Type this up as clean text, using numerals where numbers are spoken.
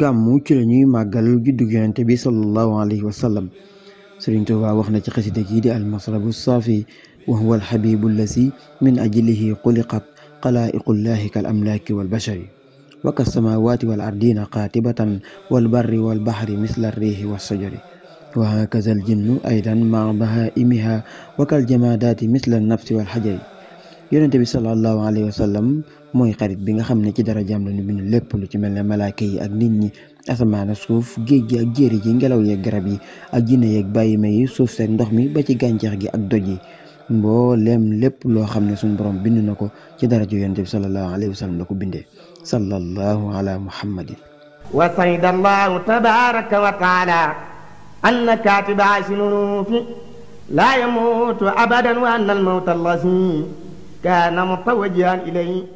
gàmmu ci la ñuy màggal juddug yonente bi sallallahu alayhi wa sallam. Sëriñ Tuubaa wax na ci xasida gi di almasrabu saafi wa huwa alxabibu allasi min ajlihi xuliqat xalaa'iqullahi kal amlaaki wal bashari wa kas samaawaati wal ardina qaatibatan wal barri wal baxri misla riihi was sajari wa hakaza al jinnu aydan maa bahaimiha wa kal jamaadaati misla nafsi wal xajari. yonente bi sallallahu alayhi wa sallam mooy xarit bi nga xam ne ci dara jaam la ñu bind lépp lu ci mel ne malaaka yi ak nit ñi, asamaan ak suuf, géej gi ak jéeri ji, ngelaw yeeg garab yi ak jinne yeeg bàyyima yi, suuf seeg ndox mi ba ci gàncax gi ak doj yi, mbooleem lépp loo xam ne suñu borom bind na ko ci daraja yonente bi sallallahu alayhi wa sallam la ko bindee. sallallahu ala muhammadin. wa sayda allahu tabaraka wa taala anna katiba sinurufi la yamutu abadan wa anna almawta allasi kana mutawajjihan ilayhi